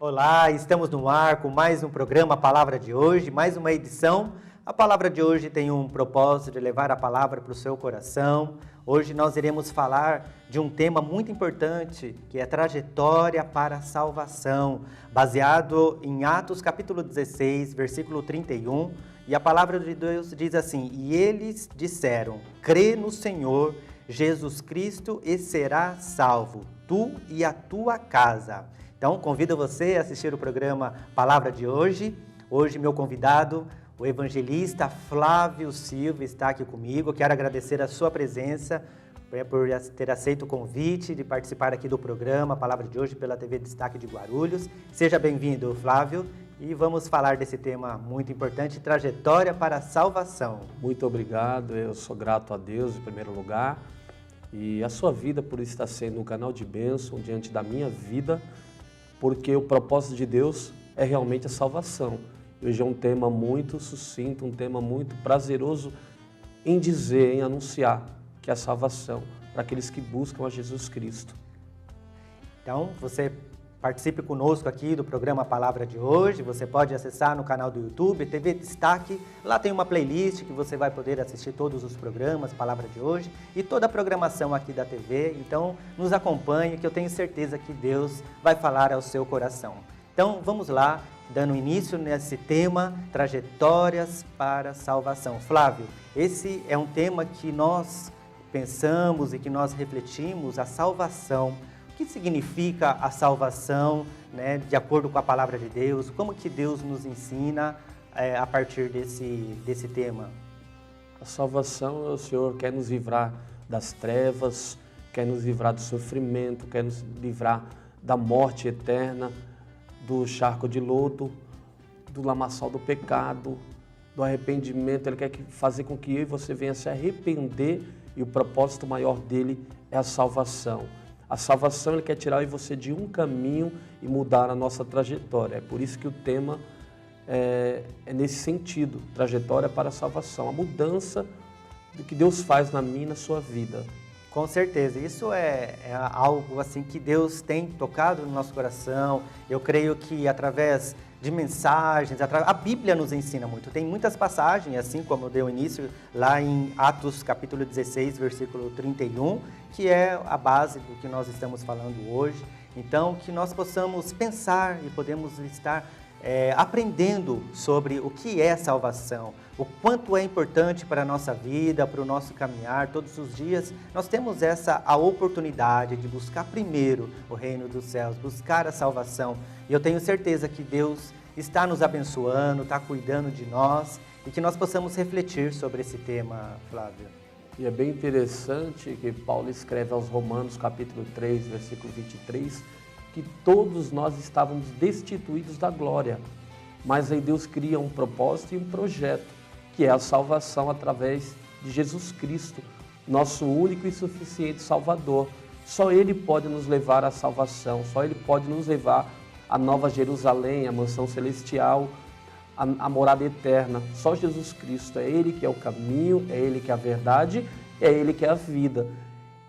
Olá, estamos no ar com mais um programa A Palavra de Hoje, mais uma edição. A Palavra de hoje tem um propósito de levar a palavra para o seu coração. Hoje nós iremos falar de um tema muito importante, que é trajetória para a salvação, baseado em Atos capítulo 16, versículo 31. E a palavra de Deus diz assim: E eles disseram, crê no Senhor Jesus Cristo e serás salvo, tu e a tua casa. Então, convido você a assistir o programa Palavra de Hoje. Hoje, meu convidado, o evangelista Flávio Silva, está aqui comigo. Quero agradecer a sua presença, por ter aceito o convite de participar aqui do programa Palavra de Hoje pela TV Destaque de Guarulhos. Seja bem-vindo, Flávio, e vamos falar desse tema muito importante, trajetória para a salvação. Muito obrigado, eu sou grato a Deus em primeiro lugar, e a sua vida por estar sendo um canal de bênção diante da minha vida, porque o propósito de Deus é realmente a salvação. Hoje é um tema muito sucinto, um tema muito prazeroso em dizer, em anunciar que é a salvação para aqueles que buscam a Jesus Cristo. Então, você participe conosco aqui do programa Palavra de Hoje. Você pode acessar no canal do YouTube, TV Destaque. Lá tem uma playlist que você vai poder assistir todos os programas Palavra de Hoje e toda a programação aqui da TV. Então, nos acompanhe, que eu tenho certeza que Deus vai falar ao seu coração. Então, vamos lá, dando início nesse tema, trajetórias para a salvação. Flávio, esse é um tema que nós pensamos e que nós refletimos, a salvação. O que significa a salvação, né, de acordo com a palavra de Deus? Como que Deus nos ensina a partir desse tema? A salvação, o Senhor quer nos livrar das trevas, quer nos livrar do sofrimento, quer nos livrar da morte eterna, do charco de lodo, do lamaçal do pecado, do arrependimento. Ele quer fazer com que eu e você venha se arrepender, e o propósito maior dele é a salvação. A salvação, Ele quer tirar eu e você de um caminho e mudar a nossa trajetória. É por isso que o tema é nesse sentido, trajetória para a salvação, a mudança do que Deus faz na minha e na sua vida. Com certeza, isso é algo assim que Deus tem tocado no nosso coração. Eu creio que através de mensagens, a Bíblia nos ensina muito. Tem muitas passagens, assim como eu dei o início, lá em Atos capítulo 16, versículo 31, que é a base do que nós estamos falando hoje. Então, que nós possamos pensar e podemos estar aprendendo sobre o que é salvação, o quanto é importante para a nossa vida, para o nosso caminhar. Todos os dias nós temos a oportunidade de buscar primeiro o reino dos céus, buscar a salvação. E eu tenho certeza que Deus está nos abençoando, está cuidando de nós e que nós possamos refletir sobre esse tema, Flávio. E é bem interessante que Paulo escreve aos Romanos capítulo 3, versículo 23, que todos nós estávamos destituídos da glória, mas aí Deus cria um propósito e um projeto, que é a salvação através de Jesus Cristo, nosso único e suficiente Salvador. Só Ele pode nos levar à salvação, só Ele pode nos levar à Nova Jerusalém, à mansão celestial, à morada eterna. Só Jesus Cristo, é Ele que é o caminho, é Ele que é a verdade, é Ele que é a vida.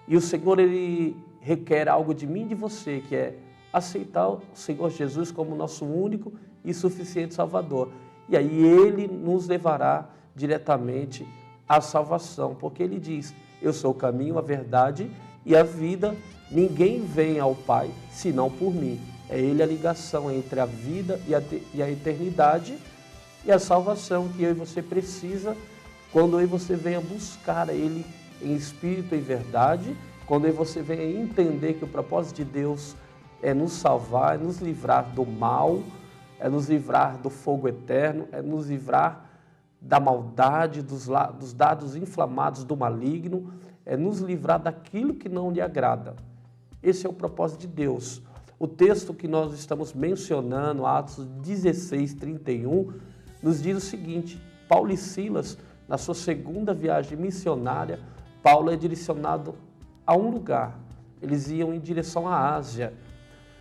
E o Senhor, Ele requer algo de mim e de você, que é aceitar o Senhor Jesus como nosso único e suficiente Salvador. E aí Ele nos levará diretamente à salvação, porque Ele diz, eu sou o caminho, a verdade e a vida, ninguém vem ao Pai senão por mim. É Ele a ligação entre a vida e a eternidade e a salvação que eu e você precisa quando eu e você venha buscar a Ele em espírito e verdade, quando eu e você venha entender que o propósito de Deus é nos salvar, é nos livrar do mal, é nos livrar do fogo eterno, é nos livrar da maldade, dos dados inflamados do maligno, é nos livrar daquilo que não lhe agrada. Esse é o propósito de Deus. O texto que nós estamos mencionando, Atos 16, 31, nos diz o seguinte: Paulo e Silas, na sua segunda viagem missionária, Paulo é direcionado a um lugar. Eles iam em direção à Ásia.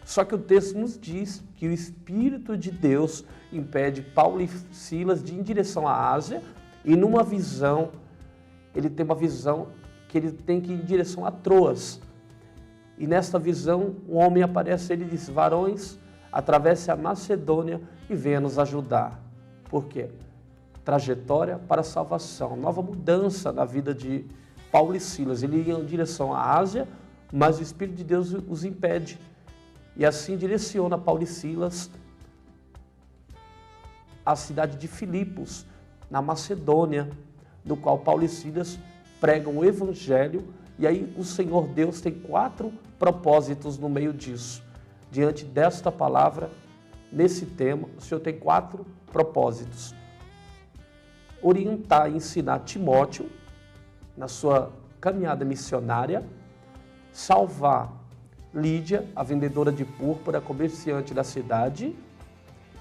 Só que o texto nos diz que o Espírito de Deus impede Paulo e Silas de ir em direção à Ásia, e numa visão, ele tem uma visão que ele tem que ir em direção a Troas. E nesta visão, um homem aparece, ele diz: varões, atravesse a Macedônia e venha nos ajudar. Por quê? Trajetória para a salvação, nova mudança na vida de Paulo e Silas. Ele ia em direção à Ásia, mas o Espírito de Deus os impede. E assim direciona Paulo e Silas à cidade de Filipos, na Macedônia, no qual Paulo e Silas pregam o Evangelho. E aí o Senhor Deus tem 4 propósitos no meio disso. Diante desta palavra, nesse tema, o Senhor tem 4 propósitos. Orientar e ensinar Timóteo na sua caminhada missionária, salvar Lídia, a vendedora de púrpura, comerciante da cidade,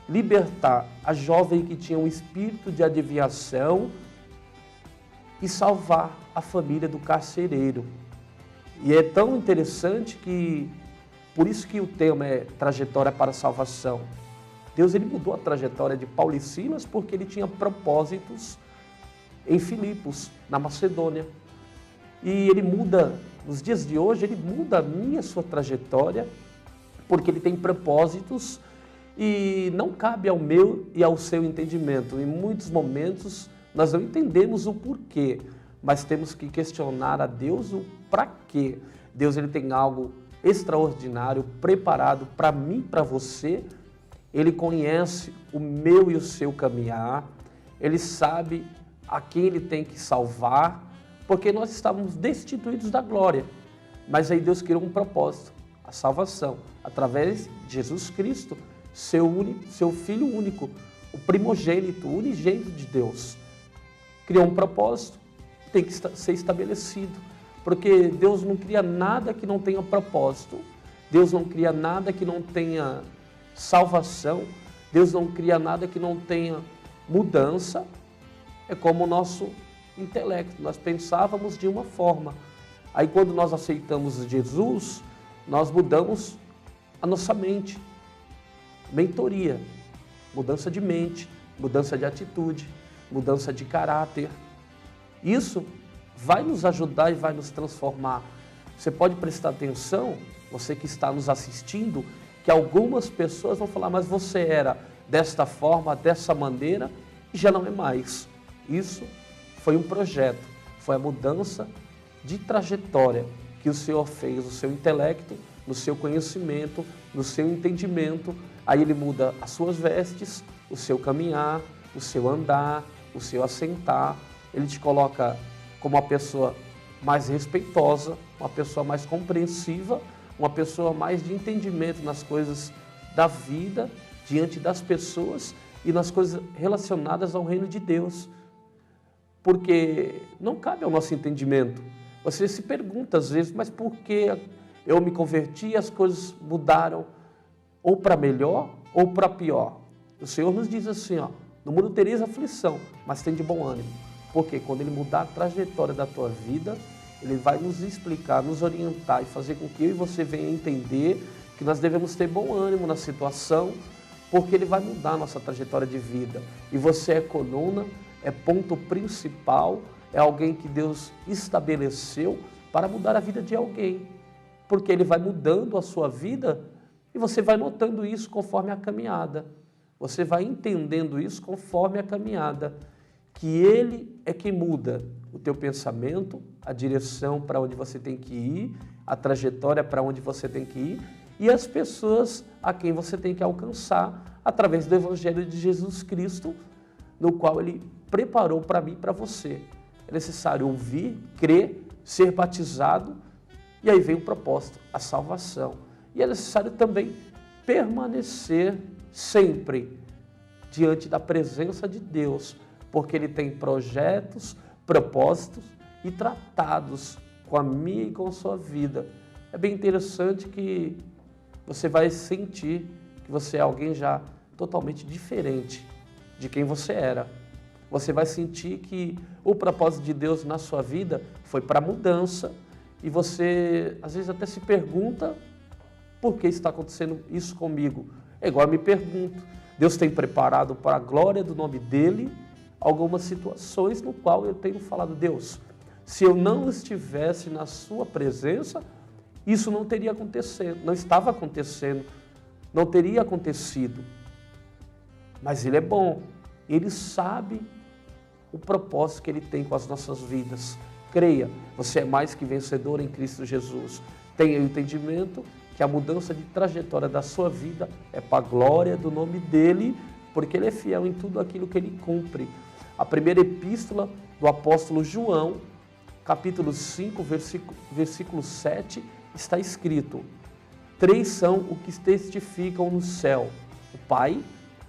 libertar a jovem que tinha um espírito de adivinhação e salvar a família do carcereiro. E é tão interessante que, por isso que o tema é trajetória para a salvação. Deus ele mudou a trajetória de Paulo e Silas porque ele tinha propósitos em Filipos, na Macedônia. E ele muda, nos dias de hoje, ele muda a minha, a sua trajetória, porque ele tem propósitos e não cabe ao meu e ao seu entendimento. Em muitos momentos nós não entendemos o porquê, mas temos que questionar a Deus o para quê. Deus ele tem algo extraordinário preparado para mim, para você. Ele conhece o meu e o seu caminhar, ele sabe a quem ele tem que salvar, porque nós estávamos destituídos da glória. Mas aí Deus criou um propósito, a salvação, através de Jesus Cristo, seu Filho único, o primogênito, o unigênito de Deus. Criou um propósito, tem que ser estabelecido, porque Deus não cria nada que não tenha propósito, Deus não cria nada que não tenha salvação, Deus não cria nada que não tenha mudança. É como o nosso intelecto, nós pensávamos de uma forma, aí quando nós aceitamos Jesus, nós mudamos a nossa mente, mentoria, mudança de mente, mudança de atitude, mudança de caráter. Isso vai nos ajudar e vai nos transformar. Você pode prestar atenção, você que está nos assistindo, que algumas pessoas vão falar, mas você era desta forma, dessa maneira, e já não é mais. Isso foi um projeto, foi a mudança de trajetória que o Senhor fez no seu intelecto, no seu conhecimento, no seu entendimento. Aí ele muda as suas vestes, o seu caminhar, o seu andar, o seu assentar. Ele te coloca como uma pessoa mais respeitosa, uma pessoa mais compreensiva, uma pessoa mais de entendimento nas coisas da vida, diante das pessoas e nas coisas relacionadas ao reino de Deus. Porque não cabe ao nosso entendimento. Você se pergunta às vezes, mas por que eu me converti e as coisas mudaram ou para melhor ou para pior? O Senhor nos diz assim, ó, no mundo tereis aflição, mas tem de bom ânimo. Porque quando Ele mudar a trajetória da tua vida, Ele vai nos explicar, nos orientar e fazer com que eu e você venha entender que nós devemos ter bom ânimo na situação, porque Ele vai mudar a nossa trajetória de vida. E você é coluna, é ponto principal, é alguém que Deus estabeleceu para mudar a vida de alguém. Porque Ele vai mudando a sua vida e você vai notando isso conforme a caminhada. Você vai entendendo isso conforme a caminhada. Que Ele é quem muda o teu pensamento, a direção para onde você tem que ir, a trajetória para onde você tem que ir e as pessoas a quem você tem que alcançar através do Evangelho de Jesus Cristo, no qual Ele preparou para mim e para você. É necessário ouvir, crer, ser batizado e aí vem o propósito, a salvação. E é necessário também permanecer sempre diante da presença de Deus, porque Ele tem projetos, propósitos e tratados com a minha e com a sua vida. É bem interessante que você vai sentir que você é alguém já totalmente diferente de quem você era. Você vai sentir que o propósito de Deus na sua vida foi para mudança e você às vezes até se pergunta por que está acontecendo isso comigo. É igual eu me pergunto, Deus tem preparado para a glória do nome dEle algumas situações no qual eu tenho falado, Deus, se eu não estivesse na sua presença, isso não teria acontecido, não estava acontecendo não teria acontecido. Mas Ele é bom, Ele sabe o propósito que Ele tem com as nossas vidas. Creia, você é mais que vencedor em Cristo Jesus. Tenha o entendimento que a mudança de trajetória da sua vida é para a glória do nome dEle, porque Ele é fiel em tudo aquilo que Ele cumpre. A primeira epístola do apóstolo João, capítulo 5, versículo 7, está escrito: 3 são o que testificam no céu: o Pai,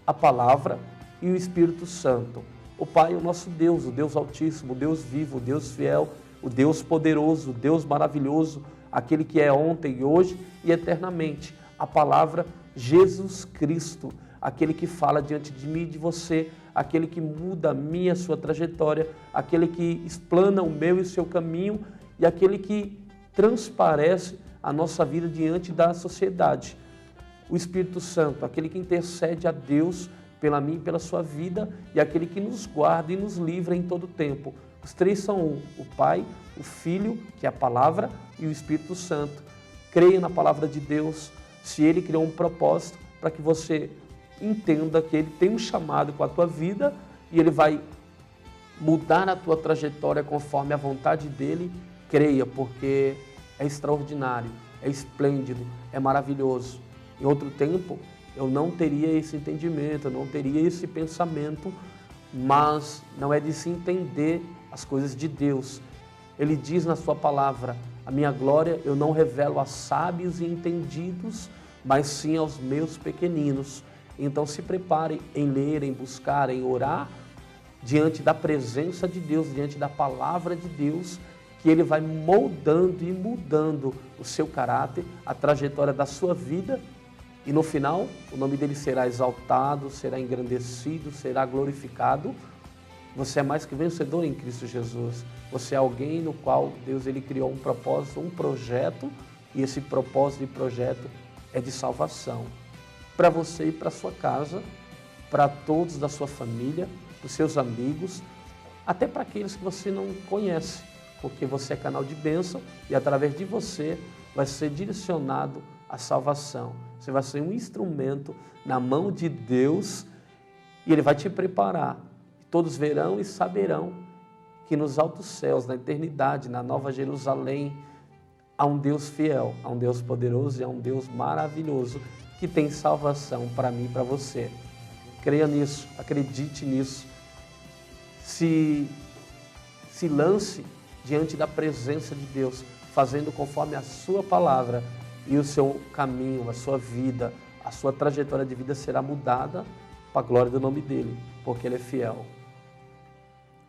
a Palavra e o Espírito Santo. O Pai é o nosso Deus, o Deus Altíssimo, o Deus vivo, o Deus fiel, o Deus poderoso, o Deus maravilhoso, aquele que é ontem, hoje e eternamente. A Palavra, Jesus Cristo, aquele que fala diante de mim e de você, aquele que muda a minha, a sua trajetória, aquele que explana o meu e o seu caminho e aquele que transparece a nossa vida diante da sociedade. O Espírito Santo, aquele que intercede a Deus pela minha e pela sua vida e aquele que nos guarda e nos livra em todo o tempo. Os 3 são um: o Pai, o Filho, que é a Palavra, e o Espírito Santo. Creia na Palavra de Deus, se Ele criou um propósito para que você entenda que Ele tem um chamado com a tua vida e Ele vai mudar a tua trajetória conforme a vontade dEle. Creia, porque é extraordinário, é esplêndido, é maravilhoso. Em outro tempo, eu não teria esse entendimento, eu não teria esse pensamento, mas não é de se entender as coisas de Deus. Ele diz na sua palavra: a minha glória eu não revelo a sábios e entendidos, mas sim aos meus pequeninos. Então se prepare em ler, em buscar, em orar, diante da presença de Deus, diante da palavra de Deus, que Ele vai moldando e mudando o seu caráter, a trajetória da sua vida, e no final o nome dEle será exaltado, será engrandecido, será glorificado. Você é mais que vencedor em Cristo Jesus. Você é alguém no qual Deus Ele criou um propósito, um projeto, e esse propósito e projeto é de salvação. Para você e para sua casa, para todos da sua família, para os seus amigos, até para aqueles que você não conhece, porque você é canal de bênção e através de você vai ser direcionado a salvação. Você vai ser um instrumento na mão de Deus e Ele vai te preparar. Todos verão e saberão que nos altos céus, na eternidade, na Nova Jerusalém, há um Deus fiel, há um Deus poderoso e há um Deus maravilhoso que tem salvação para mim e para você. Creia nisso, acredite nisso. Se lance diante da presença de Deus, fazendo conforme a sua palavra, e o seu caminho, a sua vida, a sua trajetória de vida será mudada para a glória do nome dEle, porque Ele é fiel.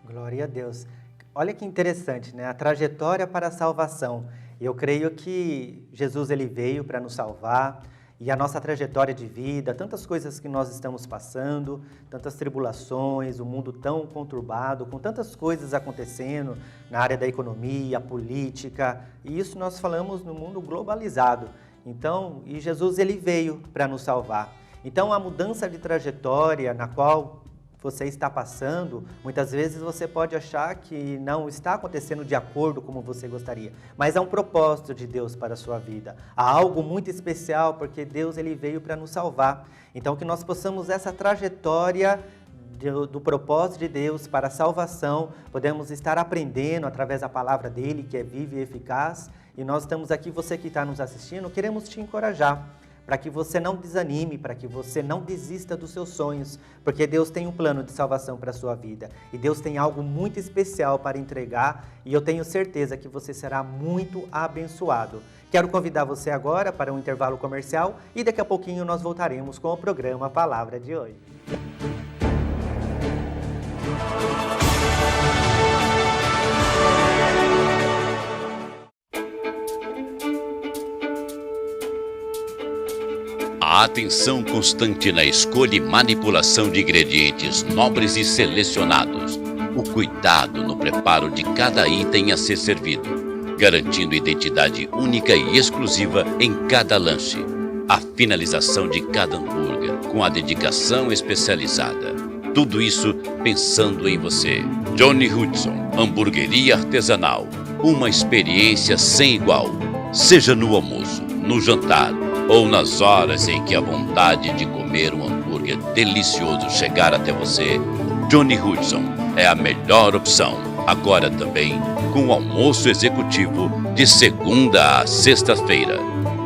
Glória a Deus. Olha que interessante, né? A trajetória para a salvação. Eu creio que Jesus Ele veio para nos salvar, e a nossa trajetória de vida, tantas coisas que nós estamos passando, tantas tribulações, o mundo tão conturbado, com tantas coisas acontecendo na área da economia, política, e isso nós falamos no mundo globalizado. Então, e Jesus Ele veio para nos salvar. Então, a mudança de trajetória na qual você está passando, muitas vezes você pode achar que não está acontecendo de acordo como você gostaria, mas há um propósito de Deus para a sua vida. Há algo muito especial, porque Deus Ele veio para nos salvar. Então que nós possamos essa trajetória do propósito de Deus para a salvação, podemos estar aprendendo através da palavra dEle, que é viva e eficaz, e nós estamos aqui, você que está nos assistindo, queremos te encorajar, para que você não desanime, para que você não desista dos seus sonhos, porque Deus tem um plano de salvação para a sua vida. E Deus tem algo muito especial para entregar, e eu tenho certeza que você será muito abençoado. Quero convidar você agora para um intervalo comercial, e daqui a pouquinho nós voltaremos com o programa Palavra de hoje. A atenção constante na escolha e manipulação de ingredientes nobres e selecionados. O cuidado no preparo de cada item a ser servido, garantindo identidade única e exclusiva em cada lanche. A finalização de cada hambúrguer com a dedicação especializada. Tudo isso pensando em você. Johnny Hudson, hamburgueria artesanal. Uma experiência sem igual. Seja no almoço, no jantar ou nas horas em que a vontade de comer um hambúrguer delicioso chegar até você, Johnny Hudson é a melhor opção. Agora também com o almoço executivo de segunda a sexta-feira.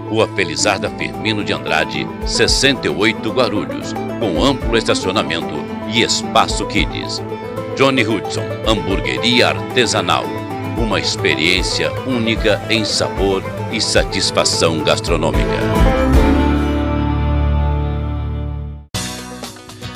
Rua Felizarda Firmino de Andrade, 68 Guarulhos, com amplo estacionamento e espaço kids. Johnny Hudson, hamburgueria artesanal. Uma experiência única em sabor e satisfação gastronômica.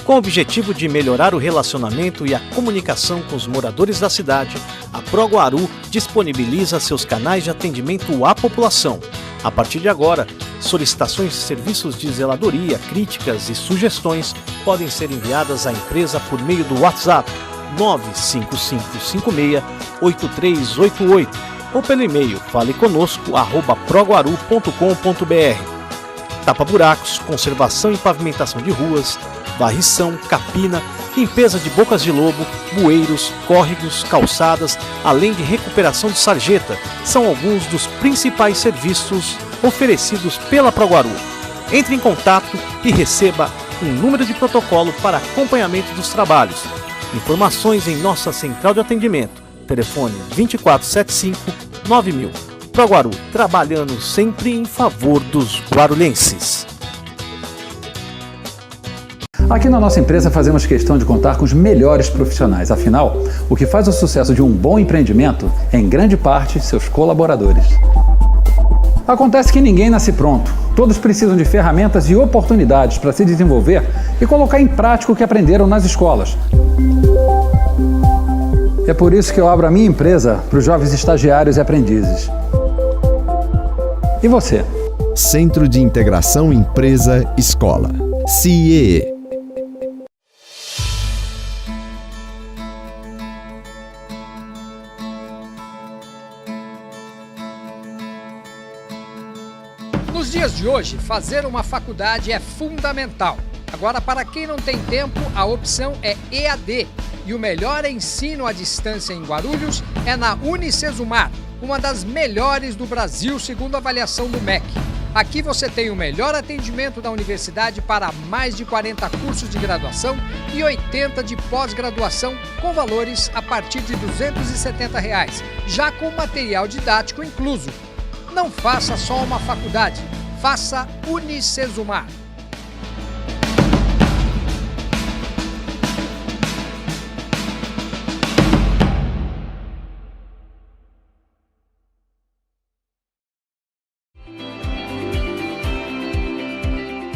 Com o objetivo de melhorar o relacionamento e a comunicação com os moradores da cidade, a ProGuaru disponibiliza seus canais de atendimento à população. A partir de agora, solicitações de serviços de zeladoria, críticas e sugestões podem ser enviadas à empresa por meio do WhatsApp 95556-8388 ou pelo e-mail faleconosco@proguaru.com.br. Tapa-buracos, conservação e pavimentação de ruas, varrição, capina, limpeza de bocas de lobo, bueiros, córregos, calçadas, além de recuperação de sarjeta, são alguns dos principais serviços oferecidos pela ProGuaru. Entre em contato e receba um número de protocolo para acompanhamento dos trabalhos. Informações em nossa central de atendimento. Telefone 2475-9000. ProGuaru, trabalhando sempre em favor dos guarulhenses. Aqui na nossa empresa fazemos questão de contar com os melhores profissionais. Afinal, o que faz o sucesso de um bom empreendimento é, em grande parte, seus colaboradores. Acontece que ninguém nasce pronto. Todos precisam de ferramentas e oportunidades para se desenvolver e colocar em prática o que aprenderam nas escolas. É por isso que eu abro a minha empresa para os jovens estagiários e aprendizes. E você? Centro de Integração Empresa-Escola, CIEE. Nos dias de hoje, fazer uma faculdade é fundamental. Agora, para quem não tem tempo, a opção é EAD. E o melhor ensino à distância em Guarulhos é na Unicesumar, uma das melhores do Brasil, segundo a avaliação do MEC. Aqui você tem o melhor atendimento da universidade para mais de 40 cursos de graduação e 80 de pós-graduação, com valores a partir de R$ 270, já com material didático incluso. Não faça só uma faculdade, faça Unicesumar.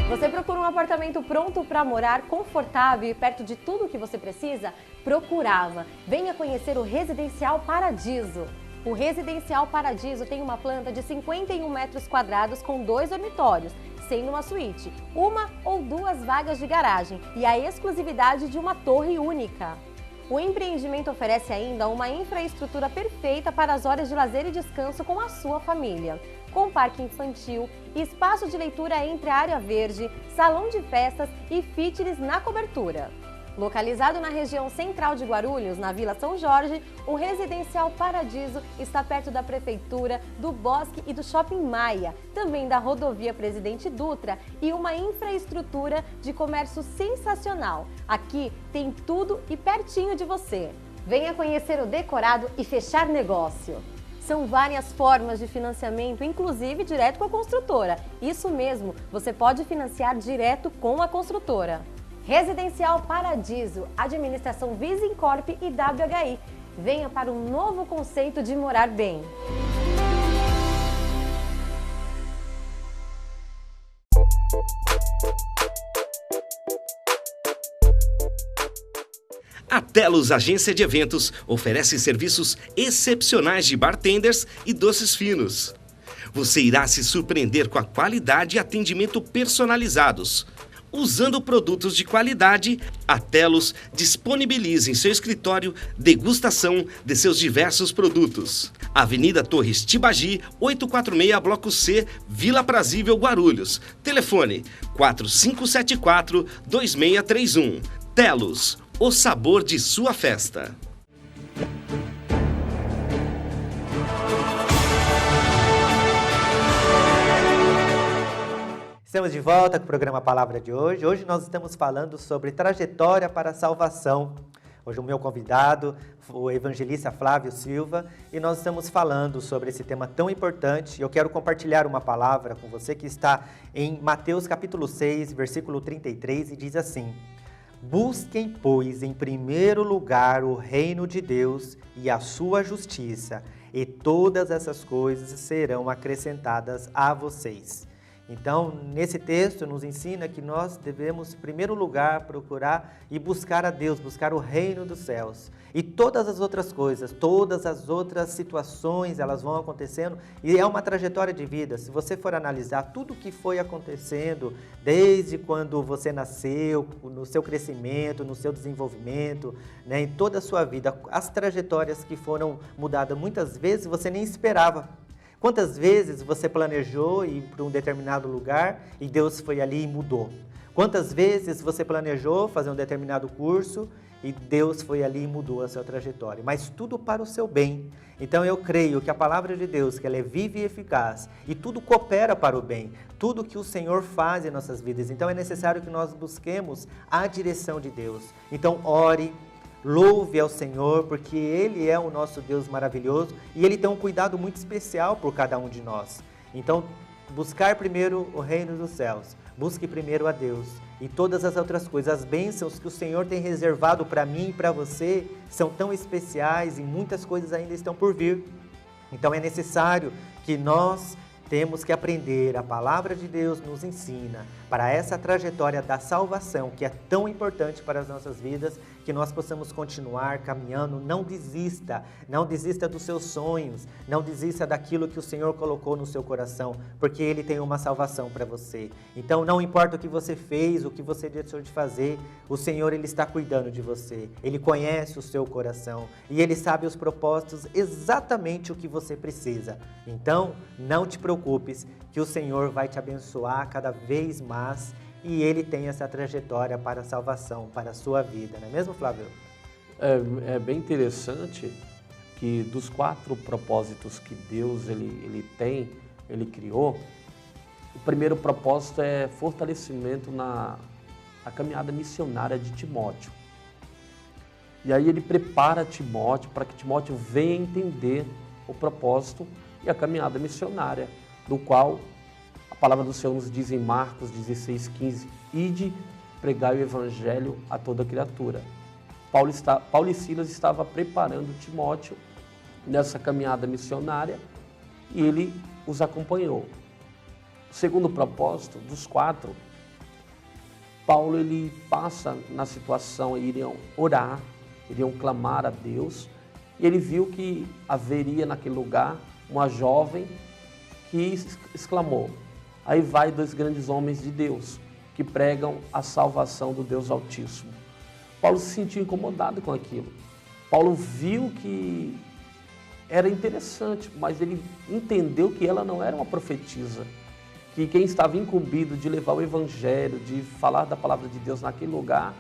Você procura um apartamento pronto para morar, confortável e perto de tudo o que você precisa? Procurava. Venha conhecer o Residencial Paradiso. O Residencial Paradiso tem uma planta de 51 metros quadrados com 2 dormitórios, sendo uma suíte, uma ou 2 vagas de garagem e a exclusividade de uma torre única. O empreendimento oferece ainda uma infraestrutura perfeita para as horas de lazer e descanso com a sua família. Com parque infantil, espaço de leitura entre a área verde, salão de festas e fitness na cobertura. Localizado na região central de Guarulhos, na Vila São Jorge, o Residencial Paradiso está perto da Prefeitura, do Bosque e do Shopping Maia, também da Rodovia Presidente Dutra e uma infraestrutura de comércio sensacional. Aqui tem tudo e pertinho de você. Venha conhecer o decorado e fechar negócio. São várias formas de financiamento, inclusive direto com a construtora. Isso mesmo, você pode financiar direto com a construtora. Residencial Paradiso, administração Visincorp e WHI. Venha para um novo conceito de morar bem. A Telos Agência de Eventos oferece serviços excepcionais de bartenders e doces finos. Você irá se surpreender com a qualidade e atendimento personalizados. Usando produtos de qualidade, a Telos disponibiliza em seu escritório degustação de seus diversos produtos. Avenida Torres Tibagi, 846, Bloco C, Vila Prazível, Guarulhos. Telefone 4574-2631. Telos, o sabor de sua festa. Estamos de volta com o programa Palavra de hoje. Hoje nós estamos falando sobre trajetória para a salvação. Hoje o meu convidado, o evangelista Flávio Silva, e nós estamos falando sobre esse tema tão importante. Eu quero compartilhar uma palavra com você que está em Mateus capítulo 6, versículo 33, e diz assim: Busquem, pois, em primeiro lugar o reino de Deus e a sua justiça, e todas essas coisas serão acrescentadas a vocês. Então, nesse texto nos ensina que nós devemos, em primeiro lugar, procurar e buscar a Deus, buscar o reino dos céus. E todas as outras coisas, todas as outras situações, elas vão acontecendo e é uma trajetória de vida. Se você for analisar tudo o que foi acontecendo, desde quando você nasceu, no seu crescimento, no seu desenvolvimento, né, em toda a sua vida, as trajetórias que foram mudadas, muitas vezes você nem esperava. Quantas vezes você planejou ir para um determinado lugar e Deus foi ali e mudou? Quantas vezes você planejou fazer um determinado curso e Deus foi ali e mudou a sua trajetória? Mas tudo para o seu bem. Então eu creio que a palavra de Deus, que ela é viva e eficaz, e tudo coopera para o bem, tudo que o Senhor faz em nossas vidas. Então é necessário que nós busquemos a direção de Deus. Então ore, louve ao Senhor, porque Ele é o nosso Deus maravilhoso e Ele tem um cuidado muito especial por cada um de nós. Então, buscar primeiro o reino dos céus, busque primeiro a Deus e todas as outras coisas. As bênçãos que o Senhor tem reservado para mim e para você são tão especiais e muitas coisas ainda estão por vir. Então, é necessário que nós temos que aprender, a palavra de Deus nos ensina para essa trajetória da salvação, que é tão importante para as nossas vidas, que nós possamos continuar caminhando. Não desista dos seus sonhos, não desista daquilo que o Senhor colocou no seu coração, porque Ele tem uma salvação para você. Então não importa o que você fez, o que você deixou de fazer, o Senhor Ele está cuidando de você, Ele conhece o seu coração e Ele sabe os propósitos, exatamente o que você precisa. Então não te preocupes, que o Senhor vai te abençoar cada vez mais e Ele tem essa trajetória para a salvação, para a sua vida, não é mesmo, Flávio? É bem interessante que dos 4 propósitos que Deus ele criou, o primeiro propósito é fortalecimento na caminhada missionária de Timóteo. E aí ele prepara Timóteo para que Timóteo venha entender o propósito e a caminhada missionária, do qual a palavra do Senhor nos diz em Marcos 16:15, ide, pregai o evangelho a toda criatura. Paulo e Silas estavam preparando Timóteo nessa caminhada missionária e ele os acompanhou. O segundo propósito, dos 4, Paulo ele passa na situação, iriam orar, iriam clamar a Deus, e ele viu que haveria naquele lugar uma jovem que exclamou. Aí vai 2 grandes homens de Deus que pregam a salvação do Deus Altíssimo. Paulo se sentiu incomodado com aquilo. Paulo viu que era interessante, mas ele entendeu que ela não era uma profetisa, que quem estava incumbido de levar o evangelho, de falar da palavra de Deus naquele lugar,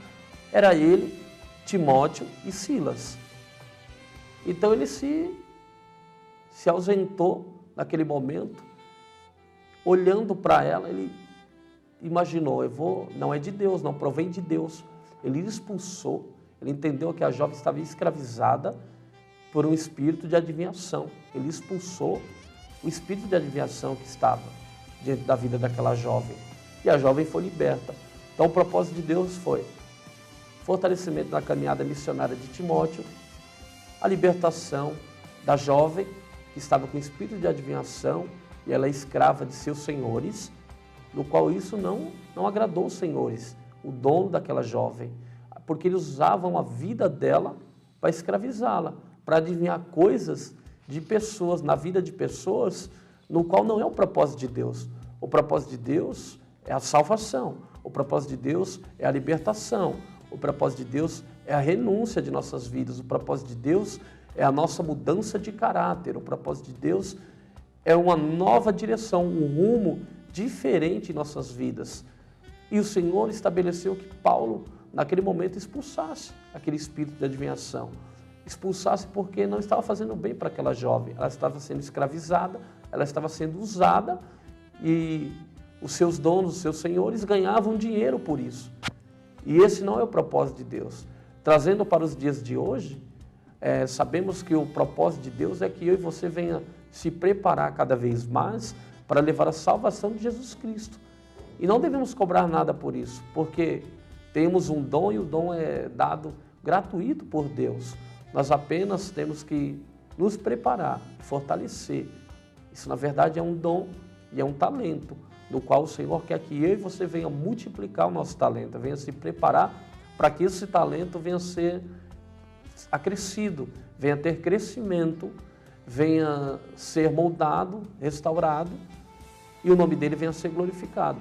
era ele, Timóteo e Silas. Então ele se ausentou naquele momento, olhando para ela, ele imaginou, não é de Deus, não provém de Deus. Ele expulsou, ele entendeu que a jovem estava escravizada por um espírito de adivinhação. Ele expulsou o espírito de adivinhação que estava diante da vida daquela jovem. E a jovem foi liberta. Então o propósito de Deus foi fortalecimento na caminhada missionária de Timóteo, a libertação da jovem que estava com espírito de adivinhação e ela é escrava de seus senhores, no qual isso não agradou os senhores, o dono daquela jovem, porque eles usavam a vida dela para escravizá-la, para adivinhar coisas de pessoas, na vida de pessoas, no qual não é o propósito de Deus. O propósito de Deus é a salvação, o propósito de Deus é a libertação, o propósito de Deus é a renúncia de nossas vidas, o propósito de Deus é a nossa mudança de caráter, o propósito de Deus é uma nova direção, um rumo diferente em nossas vidas. E o Senhor estabeleceu que Paulo, naquele momento, expulsasse aquele espírito de adivinhação. Expulsasse porque não estava fazendo bem para aquela jovem. Ela estava sendo escravizada, ela estava sendo usada e os seus donos, os seus senhores ganhavam dinheiro por isso. E esse não é o propósito de Deus. Trazendo para os dias de hoje, sabemos que o propósito de Deus é que eu e você venha se preparar cada vez mais para levar a salvação de Jesus Cristo. E não devemos cobrar nada por isso, porque temos um dom e o dom é dado gratuito por Deus. Nós apenas temos que nos preparar, fortalecer. Isso, na verdade, é um dom e é um talento, no qual o Senhor quer que eu e você venha multiplicar o nosso talento, venha se preparar para que esse talento venha ser acrescido, venha ter crescimento, venha ser moldado, restaurado e o nome dele venha ser glorificado.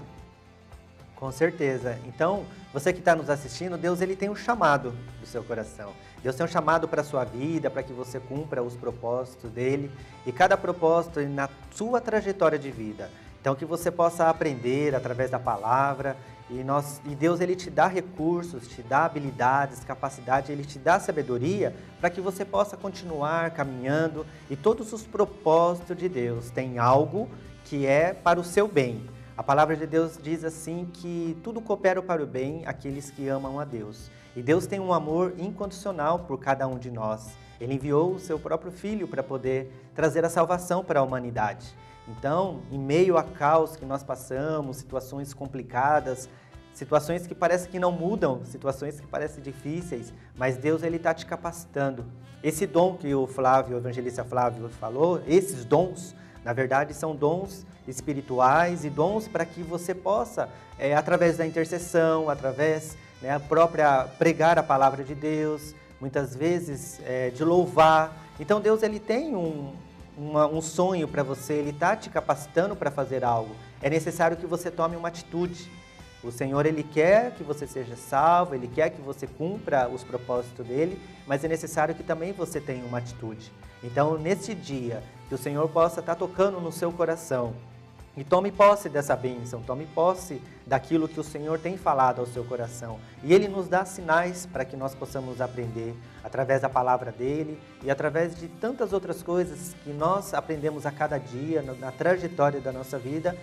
Com certeza. Então, você que está nos assistindo, Deus ele tem um chamado do seu coração. Deus tem um chamado para a sua vida, para que você cumpra os propósitos dele. E cada propósito na sua trajetória de vida. Então, que você possa aprender através da palavra. E Deus ele te dá recursos, te dá habilidades, capacidade, ele te dá sabedoria para que você possa continuar caminhando. E todos os propósitos de Deus têm algo que é para o seu bem. A palavra de Deus diz assim que tudo coopera para o bem àqueles que amam a Deus. E Deus tem um amor incondicional por cada um de nós. Ele enviou o seu próprio Filho para poder trazer a salvação para a humanidade. Então, em meio a caos que nós passamos, situações complicadas, situações que parecem que não mudam, situações que parecem difíceis, mas Deus ele está te capacitando. Esse dom que o evangelista Flávio falou, esses dons, na verdade, são dons espirituais e dons para que você possa, através da intercessão, através a própria pregar a palavra de Deus, muitas vezes de louvar. Então Deus ele tem um sonho para você, ele está te capacitando para fazer algo. É necessário que você tome uma atitude. O Senhor ele quer que você seja salvo, ele quer que você cumpra os propósitos dele, mas é necessário que também você tenha uma atitude. Então, nesse dia, que o Senhor possa estar tocando no seu coração e tome posse dessa bênção, tome posse daquilo que o Senhor tem falado ao seu coração. E Ele nos dá sinais para que nós possamos aprender através da palavra dEle e através de tantas outras coisas que nós aprendemos a cada dia na trajetória da nossa vida,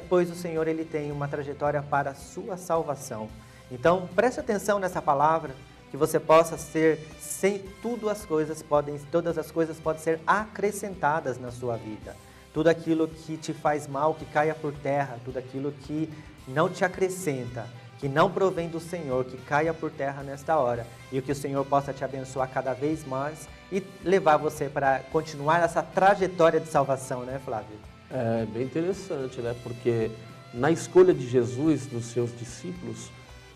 pois o Senhor ele tem uma trajetória para a sua salvação. Então, preste atenção nessa palavra, que você possa ser, todas as coisas podem ser acrescentadas na sua vida. Tudo aquilo que te faz mal, que caia por terra, tudo aquilo que não te acrescenta, que não provém do Senhor, que caia por terra nesta hora. E que o Senhor possa te abençoar cada vez mais e levar você para continuar essa trajetória de salvação, né, Flávio? É bem interessante, né? Porque na escolha de Jesus, dos seus discípulos,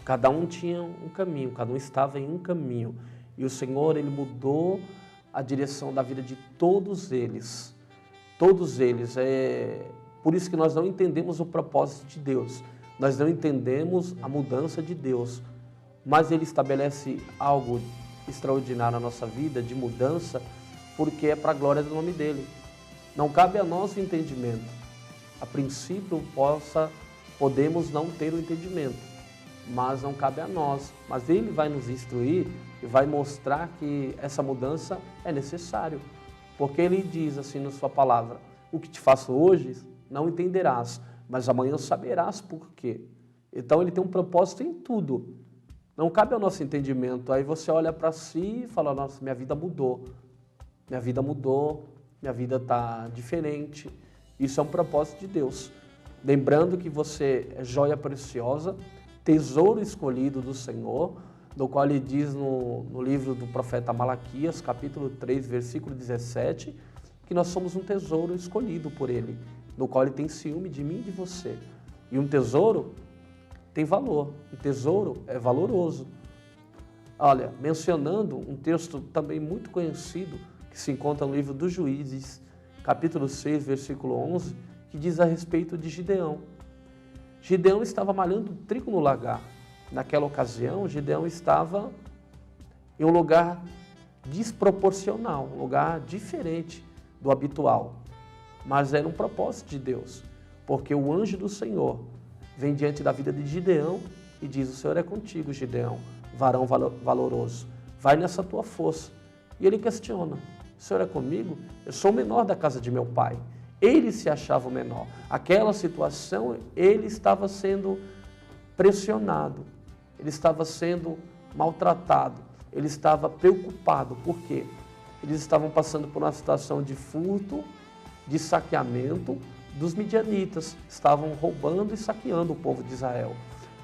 cada um tinha um caminho, cada um estava em um caminho. E o Senhor, ele mudou a direção da vida de todos eles. Todos eles. Por isso que nós não entendemos o propósito de Deus. Nós não entendemos a mudança de Deus. Mas Ele estabelece algo extraordinário na nossa vida, de mudança, porque é para a glória do nome dEle. Não cabe a nós o entendimento. A princípio, podemos não ter o entendimento, mas não cabe a nós. Mas Ele vai nos instruir e vai mostrar que essa mudança é necessário. Porque Ele diz assim na sua palavra, o que te faço hoje não entenderás, mas amanhã saberás por quê. Então Ele tem um propósito em tudo. Não cabe ao nosso entendimento. Aí você olha para si e fala, nossa, minha vida mudou. Minha vida está diferente. Isso é um propósito de Deus. Lembrando que você é joia preciosa, tesouro escolhido do Senhor, do qual Ele diz no livro do profeta Malaquias, capítulo 3, versículo 17, que nós somos um tesouro escolhido por Ele, no qual Ele tem ciúme de mim e de você. E um tesouro tem valor, um tesouro é valoroso. Olha, mencionando um texto também muito conhecido, que se encontra no livro dos Juízes, capítulo 6, versículo 11, que diz a respeito de Gideão. Gideão estava malhando trigo no lagar. Naquela ocasião, Gideão estava em um lugar desproporcional, um lugar diferente do habitual. Mas era um propósito de Deus, porque o anjo do Senhor vem diante da vida de Gideão e diz, o Senhor é contigo, Gideão, varão valoroso, vai nessa tua força. E ele questiona, o Senhor é comigo? Eu sou o menor da casa de meu pai. ele se achava o menor. Aquela situação, ele estava sendo pressionado, ele estava sendo maltratado, ele estava preocupado. Por quê? Eles estavam passando por uma situação de furto, de saqueamento dos midianitas. Estavam roubando e saqueando o povo de Israel.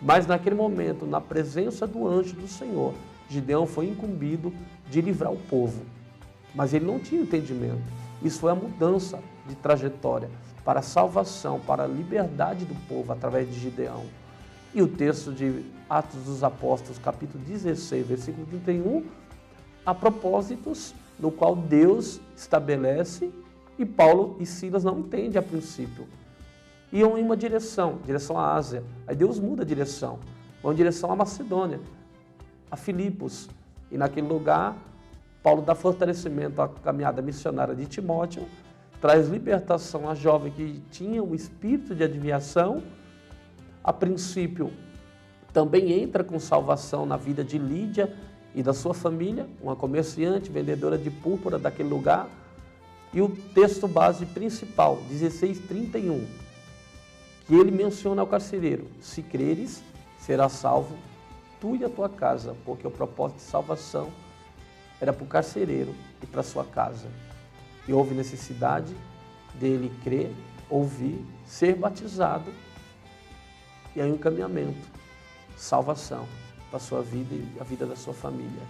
Mas naquele momento, na presença do anjo do Senhor, Gideão foi incumbido de livrar o povo. Mas ele não tinha entendimento. Isso foi a mudança de trajetória para a salvação, para a liberdade do povo através de Gideão. E o texto de Atos dos Apóstolos, capítulo 16, versículo 31, há propósitos no qual Deus estabelece e Paulo e Silas não entendem a princípio. Iam em uma direção à Ásia. Aí Deus muda a direção, vão em direção à Macedônia, a Filipos. E naquele lugar, Paulo dá fortalecimento à caminhada missionária de Timóteo, traz libertação a jovem que tinha um espírito de adivinhação. A princípio, também entra com salvação na vida de Lídia e da sua família, uma comerciante, vendedora de púrpura daquele lugar. E o texto base principal, 16:31, que ele menciona ao carcereiro: se creres, serás salvo, tu e a tua casa, porque o propósito de salvação era para o carcereiro e para a sua casa. E houve necessidade dele crer, ouvir, ser batizado, e aí um encaminhamento, salvação para a sua vida e a vida da sua família.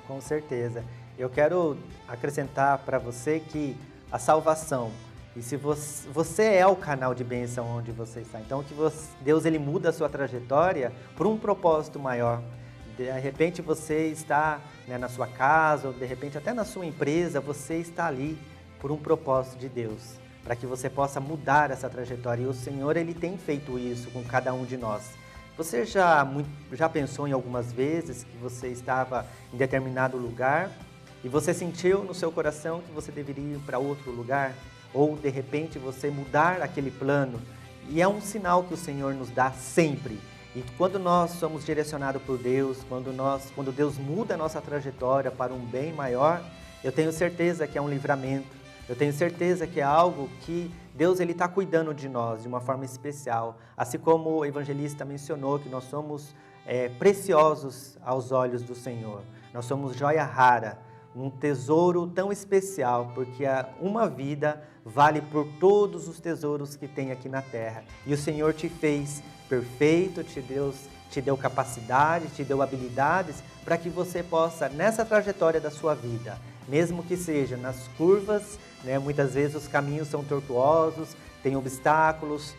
Com certeza. Eu quero acrescentar para você que a salvação, e se você é o canal de bênção onde você está, então que Deus ele muda a sua trajetória por um propósito maior. De repente você está, né, na sua casa, ou de repente até na sua empresa, você está ali por um propósito de Deus, para que você possa mudar essa trajetória. E o Senhor ele tem feito isso com cada um de nós. Você já pensou em algumas vezes que você estava em determinado lugar e você sentiu no seu coração que você deveria ir para outro lugar? Ou de repente você mudar aquele plano? E é um sinal que o Senhor nos dá sempre. E quando nós somos direcionados por Deus, quando Deus muda a nossa trajetória para um bem maior, eu tenho certeza que é um livramento. Eu tenho certeza que é algo que Deus ele está cuidando de nós de uma forma especial. Assim como o evangelista mencionou que nós somos preciosos aos olhos do Senhor. Nós somos joia rara, um tesouro tão especial, porque uma vida vale por todos os tesouros que tem aqui na terra. E o Senhor te fez perfeito, te deu capacidade, te deu habilidades para que você possa, nessa trajetória da sua vida, mesmo que seja nas curvas, né, muitas vezes os caminhos são tortuosos, tem obstáculos,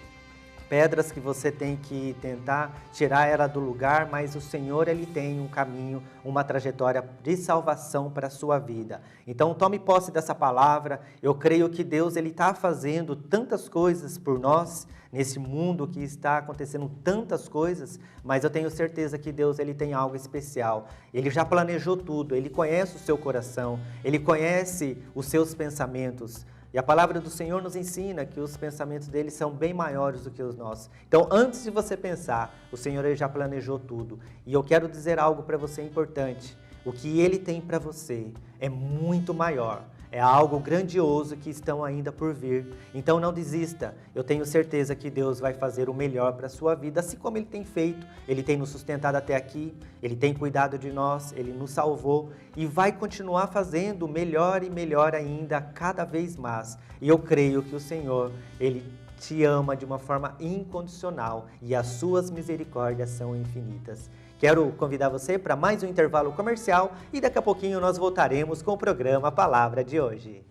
pedras que você tem que tentar tirar ela do lugar, mas o Senhor ele tem um caminho, uma trajetória de salvação para a sua vida. Então tome posse dessa palavra. Eu creio que Deus ele está fazendo tantas coisas por nós nesse mundo que está acontecendo tantas coisas, mas eu tenho certeza que Deus ele tem algo especial. Ele já planejou tudo, ele conhece o seu coração, ele conhece os seus pensamentos. E a palavra do Senhor nos ensina que os pensamentos dele são bem maiores do que os nossos. Então, antes de você pensar, o Senhor ele já planejou tudo. E eu quero dizer algo para você importante. O que ele tem para você é muito maior. É algo grandioso que estão ainda por vir. Então não desista. Eu tenho certeza que Deus vai fazer o melhor para a sua vida, assim como Ele tem feito. Ele tem nos sustentado até aqui, Ele tem cuidado de nós, Ele nos salvou e vai continuar fazendo melhor e melhor ainda, cada vez mais. E eu creio que o Senhor, Ele te ama de uma forma incondicional e as suas misericórdias são infinitas. Quero convidar você para mais um intervalo comercial e daqui a pouquinho nós voltaremos com o programa Palavra de Hoje.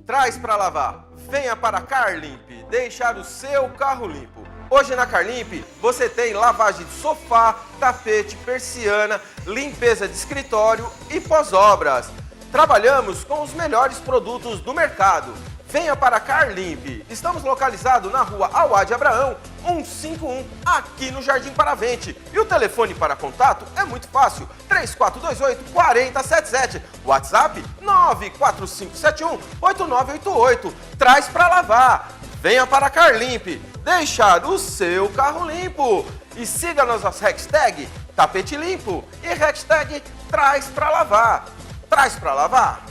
Traz para lavar. Venha para a Carlimp deixar o seu carro limpo. Hoje na Carlimp você tem lavagem de sofá, tapete, persiana, limpeza de escritório e pós-obras. Trabalhamos com os melhores produtos do mercado. Venha para a Carlimp. Estamos localizados na rua Auade Abraão, 151, aqui no Jardim Paravente. E o telefone para contato é muito fácil, 3428-4077. WhatsApp 94571-8988. Traz para lavar. Venha para a Carlimp. deixar o seu carro limpo. E siga nossas hashtag Tapete Limpo e hashtag Traz Pra Lavar. Traz Pra Lavar.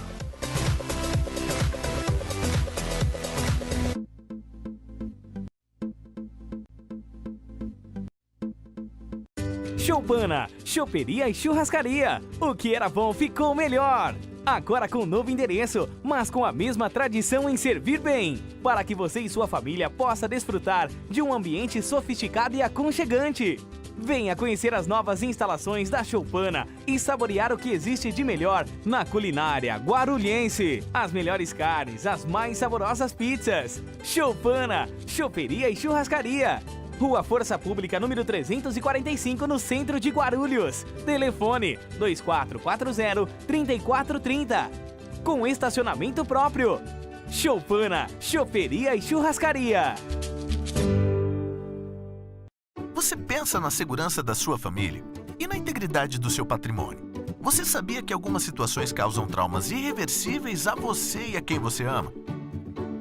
Choupana, choperia e churrascaria. O que era bom ficou melhor. Agora com novo endereço, mas com a mesma tradição em servir bem, para que você e sua família possam desfrutar de um ambiente sofisticado e aconchegante. Venha conhecer as novas instalações da Choupana e saborear o que existe de melhor na culinária guarulhense. As melhores carnes, as mais saborosas pizzas. Choupana, choperia e churrascaria. Rua Força Pública, número 345, no centro de Guarulhos. Telefone 2440-3430. Com estacionamento próprio. Choupana, choperia e churrascaria. Você pensa na segurança da sua família e na integridade do seu patrimônio. Você sabia que algumas situações causam traumas irreversíveis a você e a quem você ama?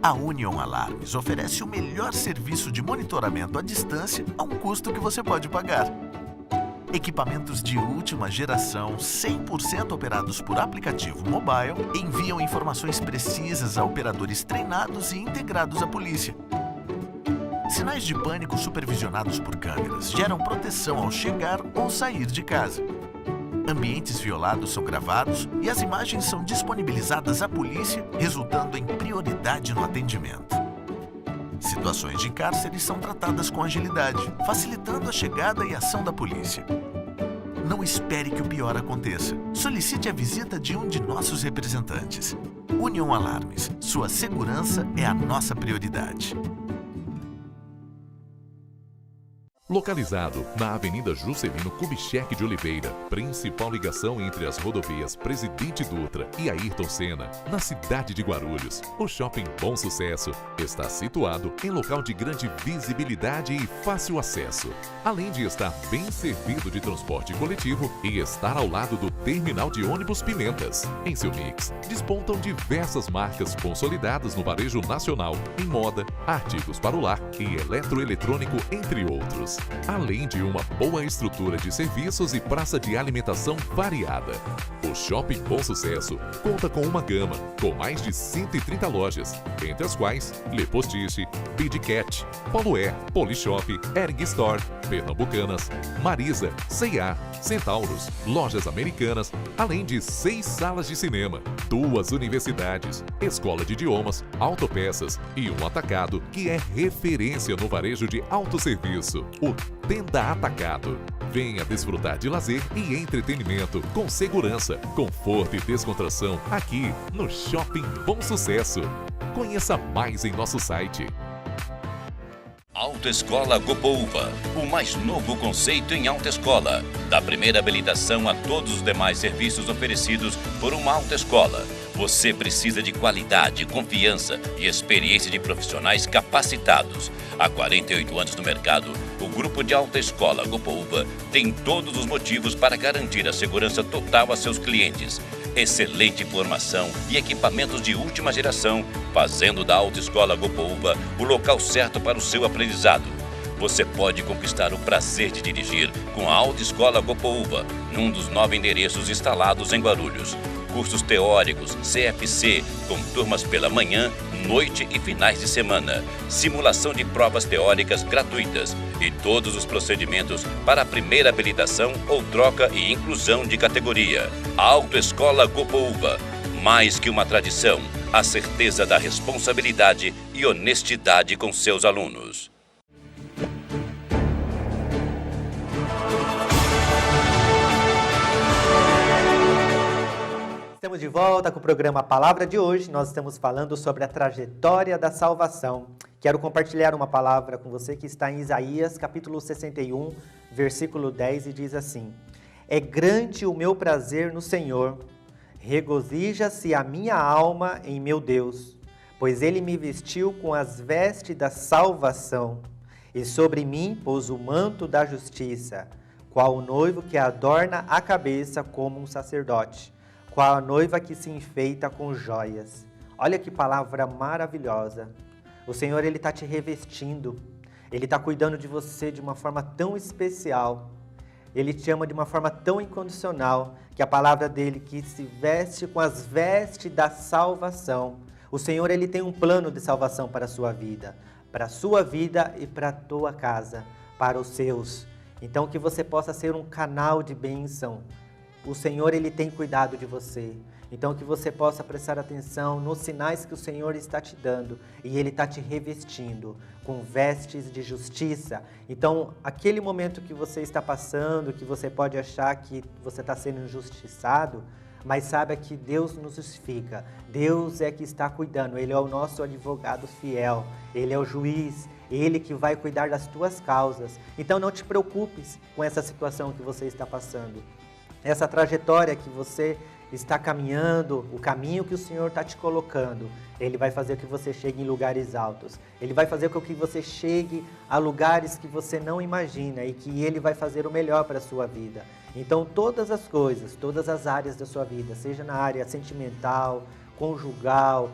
A Union Alarmes oferece o melhor serviço de monitoramento à distância a um custo que você pode pagar. Equipamentos de última geração, 100% operados por aplicativo mobile, enviam informações precisas a operadores treinados e integrados à polícia. Sinais de pânico supervisionados por câmeras geram proteção ao chegar ou sair de casa. Ambientes violados são gravados e as imagens são disponibilizadas à polícia, resultando em prioridade no atendimento. Situações de cárcere são tratadas com agilidade, facilitando a chegada e ação da polícia. Não espere que o pior aconteça. Solicite a visita de um de nossos representantes. Union Alarmes. Sua segurança é a nossa prioridade. Localizado na Avenida Juscelino Kubitschek de Oliveira, principal ligação entre as rodovias Presidente Dutra e Ayrton Senna, na cidade de Guarulhos, o Shopping Bom Sucesso está situado em local de grande visibilidade e fácil acesso, além de estar bem servido de transporte coletivo e estar ao lado do Terminal de Ônibus Pimentas. Em seu mix, despontam diversas marcas consolidadas no varejo nacional, em moda, artigos para o lar e eletroeletrônico, entre outros. Além de uma boa estrutura de serviços e praça de alimentação variada. O Shopping Bom Sucesso conta com uma gama com mais de 130 lojas, entre as quais Le Postiche, Bidcat, Polo Air, Polishop, Erg Store, Pernambucanas, Marisa, C&A, Centauros, Lojas Americanas, além de 6 salas de cinema, 2 universidades, escola de idiomas, autopeças e um atacado que é referência no varejo de autosserviço, o Tenda Atacado. Venha desfrutar de lazer e entretenimento com segurança, conforto e descontração aqui no Shopping Bom Sucesso. Conheça mais em nosso site. Autoescola Gopouva, o mais novo conceito em autoescola. Da primeira habilitação a todos os demais serviços oferecidos por uma autoescola. Você precisa de qualidade, confiança e experiência de profissionais capacitados. Há 48 anos no mercado, o grupo de Autoescola Gopouva tem todos os motivos para garantir a segurança total a seus clientes. Excelente formação e equipamentos de última geração, fazendo da Autoescola Gopouva o local certo para o seu aprendizado. Você pode conquistar o prazer de dirigir com a Autoescola Gopouva, num dos 9 endereços instalados em Guarulhos. Cursos teóricos, CFC, com turmas pela manhã, noite e finais de semana. Simulação de provas teóricas gratuitas e todos os procedimentos para a primeira habilitação ou troca e inclusão de categoria. Autoescola Gopouva, mais que uma tradição, a certeza da responsabilidade e honestidade com seus alunos. Estamos de volta com o programa Palavra de hoje. Nós estamos falando sobre a trajetória da salvação. Quero compartilhar uma palavra com você que está em Isaías, capítulo 61, versículo 10, e diz assim: É grande o meu prazer no Senhor, regozija-se a minha alma em meu Deus, pois ele me vestiu com as vestes da salvação, e sobre mim pôs o manto da justiça, qual o noivo que adorna a cabeça como um sacerdote, qual a noiva que se enfeita com joias. Olha que palavra maravilhosa. O Senhor, Ele está te revestindo. Ele está cuidando de você de uma forma tão especial. Ele te ama de uma forma tão incondicional que a palavra dele que se veste com as vestes da salvação. O Senhor, ele tem um plano de salvação para a sua vida e para a tua casa, para os seus. Então que você possa ser um canal de bênção. O Senhor, ele tem cuidado de você. Então que você possa prestar atenção nos sinais que o Senhor está te dando e Ele está te revestindo com vestes de justiça. Então aquele momento que você está passando, que você pode achar que você está sendo injustiçado, mas saiba que Deus nos justifica. Deus é que está cuidando, Ele é o nosso advogado fiel, Ele é o juiz, Ele que vai cuidar das tuas causas. Então não te preocupes com essa situação que você está passando. Essa trajetória que você está caminhando, o caminho que o Senhor está te colocando, Ele vai fazer com que você chegue em lugares altos. Ele vai fazer com que você chegue a lugares que você não imagina e que Ele vai fazer o melhor para a sua vida. Então todas as coisas, todas as áreas da sua vida, seja na área sentimental, conjugal,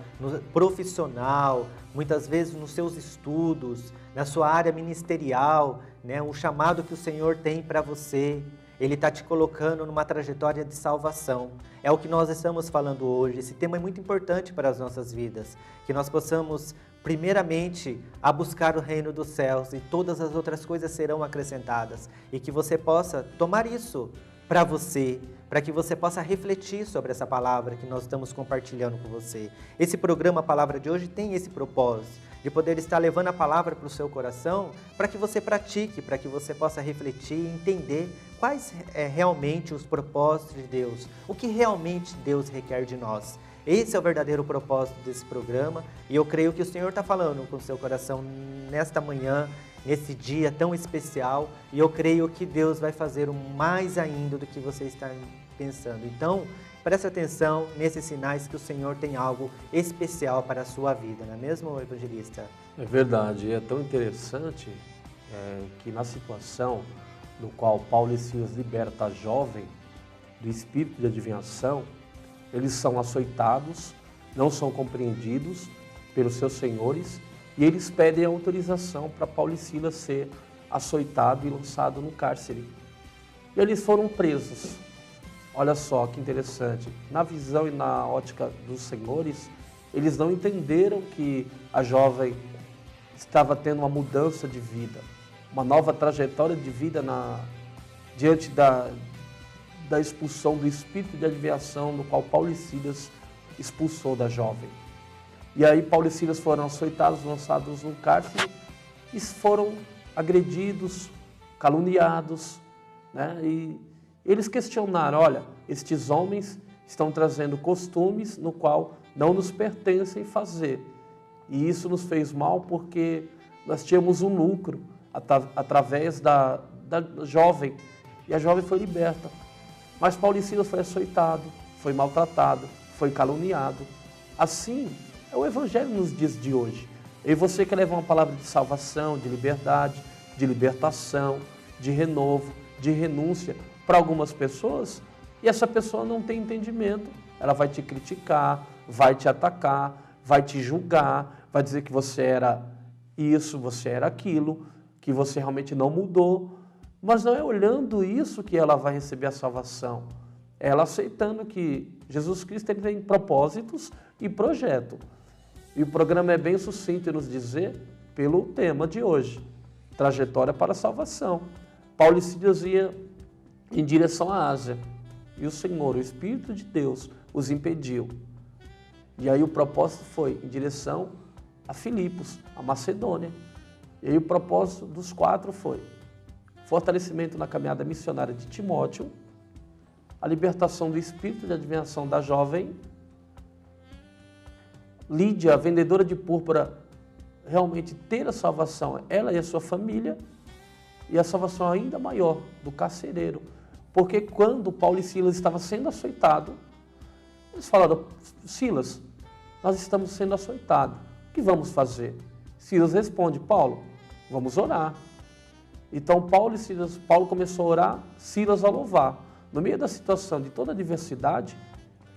profissional, muitas vezes nos seus estudos, na sua área ministerial, né, o chamado que o Senhor tem para você, Ele está te colocando numa trajetória de salvação. É o que nós estamos falando hoje. Esse tema é muito importante para as nossas vidas. Que nós possamos, primeiramente, a buscar o reino dos céus e todas as outras coisas serão acrescentadas. E que você possa tomar isso para você, para que você possa refletir sobre essa palavra que nós estamos compartilhando com você. Esse programa, a Palavra de Hoje, tem esse propósito de poder estar levando a palavra para o seu coração, para que você pratique, para que você possa refletir e entender quais realmente os propósitos de Deus, o que realmente Deus requer de nós. Esse é o verdadeiro propósito desse programa e eu creio que o Senhor está falando com o seu coração nesta manhã, nesse dia tão especial, e eu creio que Deus vai fazer mais ainda do que você está pensando. Então, preste atenção nesses sinais que o Senhor tem algo especial para a sua vida, não é mesmo, evangelista? É verdade, é tão interessante que na situação no qual Paulo e Silas liberta a jovem do espírito de adivinhação, eles são açoitados, não são compreendidos pelos seus senhores e eles pedem autorização para Paulo e Silas ser açoitado e lançado no cárcere. E eles foram presos. Olha só que interessante, na visão e na ótica dos senhores, eles não entenderam que a jovem estava tendo uma mudança de vida, uma nova trajetória de vida diante da expulsão do espírito de adivinhação no qual Paulo e Silas expulsou da jovem. E aí Paulo e Silas foram açoitados, lançados no cárcere e foram agredidos, caluniados, né? E eles questionaram, olha, estes homens estão trazendo costumes no qual não nos pertencem fazer. E isso nos fez mal porque nós tínhamos um lucro através da jovem. E a jovem foi liberta. Mas Paulo e Silas foi açoitado, foi maltratado, foi caluniado. Assim é o Evangelho nos dias de hoje. Eu e você quer levar uma palavra de salvação, de liberdade, de libertação, de renovo, de renúncia para algumas pessoas, e essa pessoa não tem entendimento. Ela vai te criticar, vai te atacar, vai te julgar, vai dizer que você era isso, você era aquilo, que você realmente não mudou. Mas não é olhando isso que ela vai receber a salvação. É ela aceitando que Jesus Cristo ele tem propósitos e projeto. E o programa é bem sucinto em nos dizer pelo tema de hoje, trajetória para a salvação. Paulo e Silas iam em direção à Ásia e o Senhor, o Espírito de Deus, os impediu. E aí o propósito foi em direção a Filipos, a Macedônia. E aí o propósito dos 4 foi fortalecimento na caminhada missionária de Timóteo, a libertação do espírito de adivinhação da jovem, Lídia, a vendedora de púrpura, realmente ter a salvação, ela e a sua família, e a salvação ainda maior do carcereiro. Porque quando Paulo e Silas estavam sendo açoitados, eles falaram, Silas, nós estamos sendo açoitados, o que vamos fazer? Silas responde, Paulo, vamos orar. Então Paulo começou a orar, Silas a louvar. No meio da situação de toda a adversidade,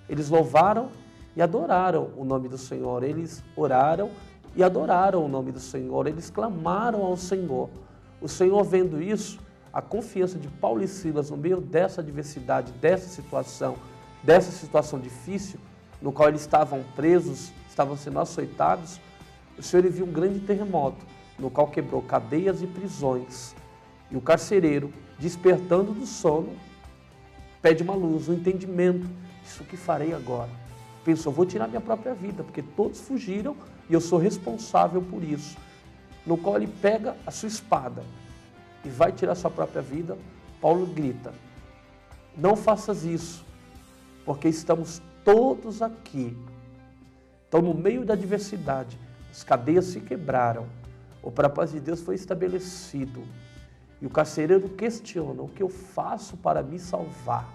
eles louvaram e adoraram o nome do Senhor. Eles oraram e adoraram o nome do Senhor, eles clamaram ao Senhor. O Senhor, vendo isso, a confiança de Paulo e Silas no meio dessa adversidade, dessa situação difícil, no qual eles estavam presos, estavam sendo açoitados, o Senhor viu um grande terremoto, no qual quebrou cadeias e prisões. E o carcereiro, despertando do sono, pede uma luz, um entendimento. Isso que farei agora? Pensou, vou tirar minha própria vida, porque todos fugiram e eu sou responsável por isso. No qual ele pega a sua espada e vai tirar a sua própria vida. Paulo grita, não faças isso, porque estamos todos aqui. Então, no meio da adversidade, as cadeias se quebraram, o propósito de Deus foi estabelecido. E o carcereiro questiona, o que eu faço para me salvar?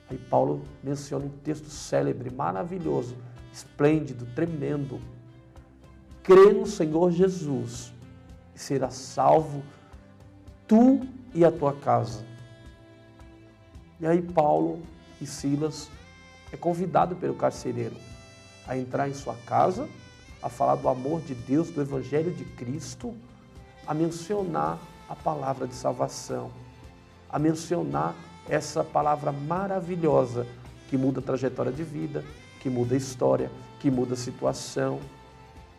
Aí Paulo menciona um texto célebre, maravilhoso, esplêndido, tremendo. Crê no Senhor Jesus e serás salvo, tu e a tua casa. E aí Paulo e Silas é convidado pelo carcereiro a entrar em sua casa, a falar do amor de Deus, do Evangelho de Cristo, a mencionar a palavra de salvação, a mencionar essa palavra maravilhosa que muda a trajetória de vida, que muda a história, que muda a situação.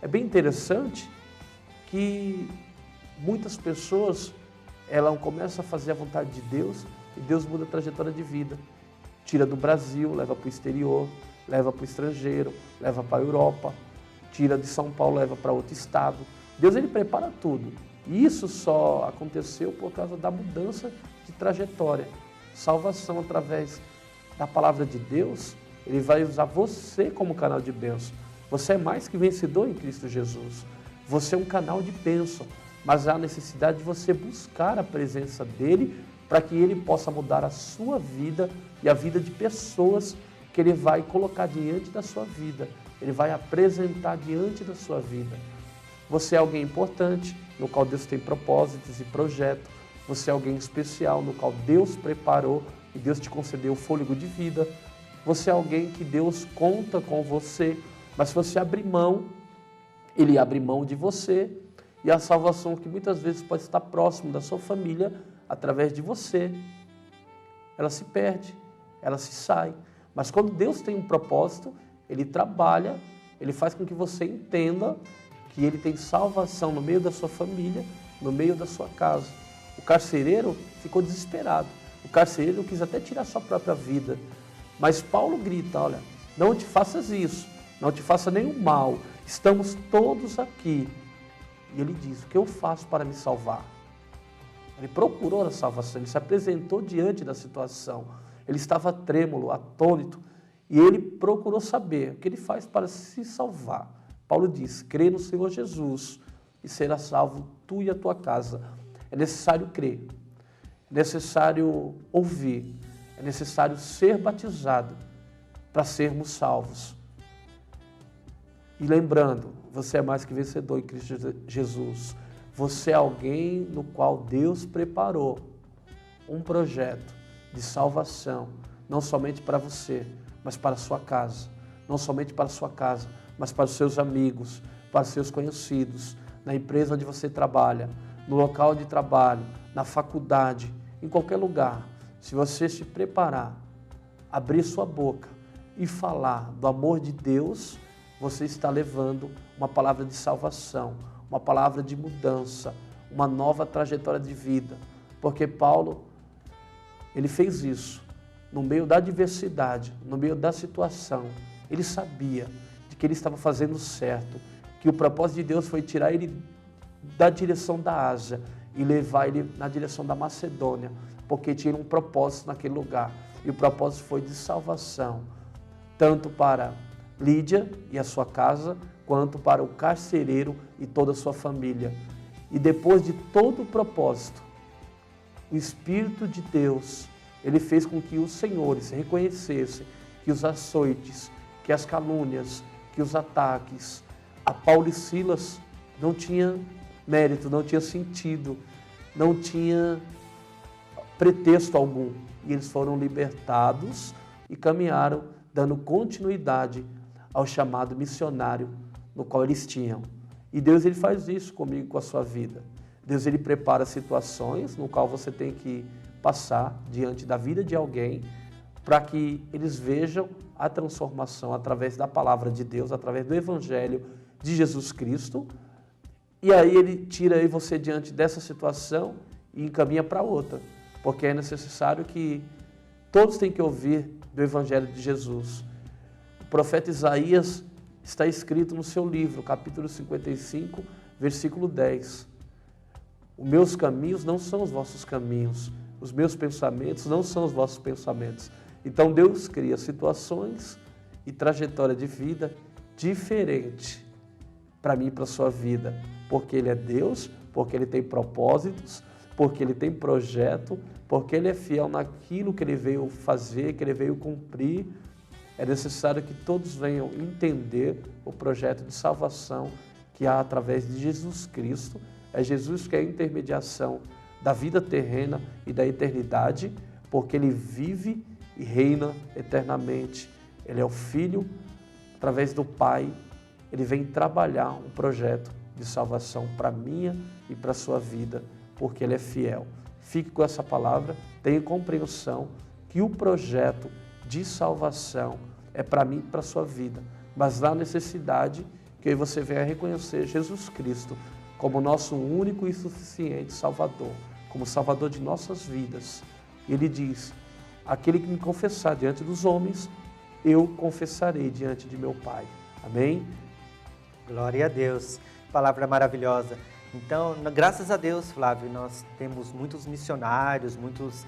É bem interessante que muitas pessoas elas começam a fazer a vontade de Deus e Deus muda a trajetória de vida. Tira do Brasil, leva para o exterior, leva para o estrangeiro, leva para a Europa, tira de São Paulo, leva para outro estado. Deus, ele prepara tudo. E isso só aconteceu por causa da mudança de trajetória. Salvação através da palavra de Deus, ele vai usar você como canal de bênção. Você é mais que vencedor em Cristo Jesus. Você é um canal de bênção, mas há necessidade de você buscar a presença dele para que ele possa mudar a sua vida e a vida de pessoas que ele vai colocar diante da sua vida. Ele vai apresentar diante da sua vida. Você é alguém importante, no qual Deus tem propósitos e projetos. Você é alguém especial, no qual Deus preparou e Deus te concedeu o fôlego de vida. Você é alguém que Deus conta com você, mas se você abrir mão, ele abre mão de você. E a salvação que muitas vezes pode estar próximo da sua família, através de você, ela se perde, ela se sai. Mas quando Deus tem um propósito, ele trabalha, ele faz com que você entenda que ele tem salvação no meio da sua família, no meio da sua casa. O carcereiro ficou desesperado. O carcereiro quis até tirar sua própria vida. Mas Paulo grita, olha, não te faças isso, não te faça nenhum mal, estamos todos aqui. E ele diz, o que eu faço para me salvar? Ele procurou a salvação, ele se apresentou diante da situação. Ele estava trêmulo, atônito, e ele procurou saber o que ele faz para se salvar. Paulo diz, crê no Senhor Jesus e será salvo tu e a tua casa. É necessário crer, é necessário ouvir, é necessário ser batizado para sermos salvos. E lembrando, você é mais que vencedor em Cristo Jesus. Você é alguém no qual Deus preparou um projeto de salvação, não somente para você, mas para a sua casa. Não somente para a sua casa, mas para os seus amigos, para os seus conhecidos, na empresa onde você trabalha, no local de trabalho, na faculdade, em qualquer lugar. Se você se preparar, abrir sua boca e falar do amor de Deus, você está levando uma palavra de salvação, uma palavra de mudança, uma nova trajetória de vida. Porque Paulo, ele fez isso no meio da adversidade, no meio da situação. Ele sabia de que ele estava fazendo certo, que o propósito de Deus foi tirar ele da direção da Ásia e levar ele na direção da Macedônia, porque tinha um propósito naquele lugar. E o propósito foi de salvação, tanto para Lídia e a sua casa, quanto para o carcereiro e toda a sua família. E depois de todo o propósito, o Espírito de Deus, ele fez com que os senhores reconhecessem que os açoites, que as calúnias, que os ataques a Paulo e Silas não tinha mérito, não tinha sentido, não tinha pretexto algum. E eles foram libertados e caminharam, dando continuidade ao chamado missionário no qual eles tinham. E Deus ele faz isso comigo, com a sua vida. Deus ele prepara situações no qual você tem que passar diante da vida de alguém para que eles vejam a transformação através da palavra de Deus, através do Evangelho de Jesus Cristo. E aí ele tira aí você diante dessa situação e encaminha para outra. Porque é necessário que todos têm que ouvir do Evangelho de Jesus. O profeta Isaías está escrito no seu livro, capítulo 55, versículo 10. Os meus caminhos não são os vossos caminhos, os meus pensamentos não são os vossos pensamentos. Então Deus cria situações e trajetória de vida diferente para mim e para a sua vida, porque Ele é Deus, porque Ele tem propósitos, porque Ele tem projeto, porque Ele é fiel naquilo que Ele veio fazer, que Ele veio cumprir. É necessário que todos venham entender o projeto de salvação que há através de Jesus Cristo. É Jesus que é a intermediação da vida terrena e da eternidade, porque Ele vive e reina eternamente. Ele é o Filho, através do Pai, Ele vem trabalhar um projeto de salvação para a minha e para a sua vida, porque Ele é fiel. Fique com essa palavra, tenha compreensão que o projeto de salvação é para mim e para a sua vida, mas há necessidade que aí você venha reconhecer Jesus Cristo como nosso único e suficiente Salvador, como Salvador de nossas vidas. Ele diz: aquele que me confessar diante dos homens, eu confessarei diante de meu Pai. Amém? Glória a Deus. Palavra maravilhosa. Então, graças a Deus, Flávio, nós temos muitos missionários, muitas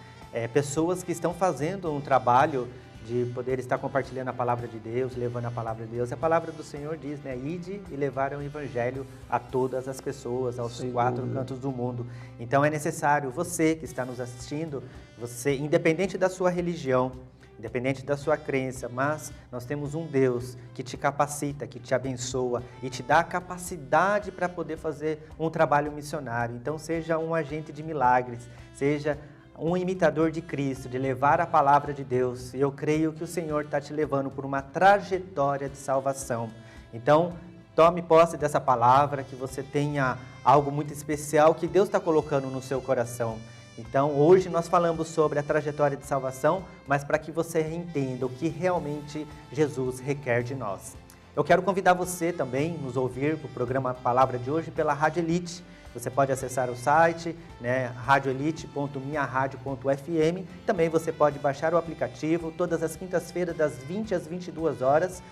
pessoas que estão fazendo um trabalho de poder estar compartilhando a palavra de Deus, levando a palavra de Deus. A palavra do Senhor diz, né? Ide e levar o Evangelho a todas as pessoas, aos quatro cantos do mundo. Então é necessário, você que está nos assistindo, você, independente da sua religião, independente da sua crença, mas nós temos um Deus que te capacita, que te abençoa e te dá a capacidade para poder fazer um trabalho missionário. Então seja um agente de milagres, seja um imitador de Cristo, de levar a palavra de Deus. E eu creio que o Senhor está te levando por uma trajetória de salvação. Então, tome posse dessa palavra, que você tenha algo muito especial que Deus está colocando no seu coração. Então, hoje nós falamos sobre a trajetória de salvação, mas para que você entenda o que realmente Jesus requer de nós. Eu quero convidar você também a nos ouvir para o programa Palavra de Hoje pela Rádio Elite. Você pode acessar o site, né, radioelite.minharadio.fm. Também você pode baixar o aplicativo todas as quintas-feiras, das 20 às 22 horas,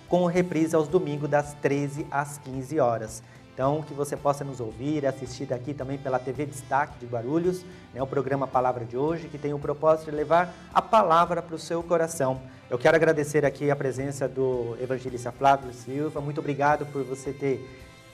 com reprise aos domingos, das 13 às 15 horas. Então, que você possa nos ouvir e assistir daqui também pela TV Destaque de Guarulhos, né, o programa Palavra de Hoje, que tem o propósito de levar a palavra para o seu coração. Eu quero agradecer aqui a presença do evangelista Flávio Silva. Muito obrigado por você ter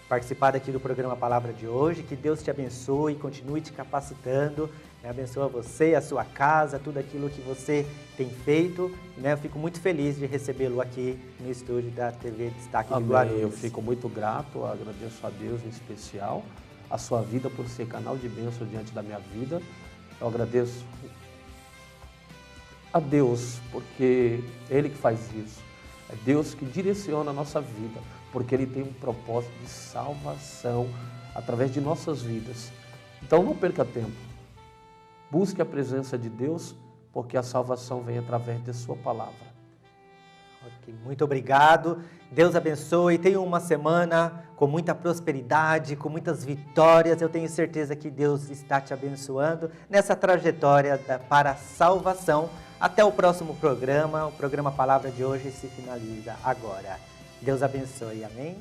participado aqui do programa Palavra de Hoje. Que Deus te abençoe e continue te capacitando, né? Abençoa você, a sua casa, tudo aquilo que você tem feito, né? Eu fico muito feliz de recebê-lo aqui no estúdio da TV Destaque de Guarulhos. Eu fico muito grato, agradeço a Deus em especial, a sua vida por ser canal de bênção diante da minha vida. Eu agradeço a Deus, porque é Ele que faz isso. É Deus que direciona a nossa vida, porque Ele tem um propósito de salvação através de nossas vidas. Então não perca tempo. Busque a presença de Deus, porque a salvação vem através de sua palavra. Ok, muito obrigado. Deus abençoe. Tenha uma semana com muita prosperidade, com muitas vitórias. Eu tenho certeza que Deus está te abençoando nessa trajetória para a salvação. Até o próximo programa. O programa Palavra de Hoje se finaliza agora. Deus abençoe. Amém?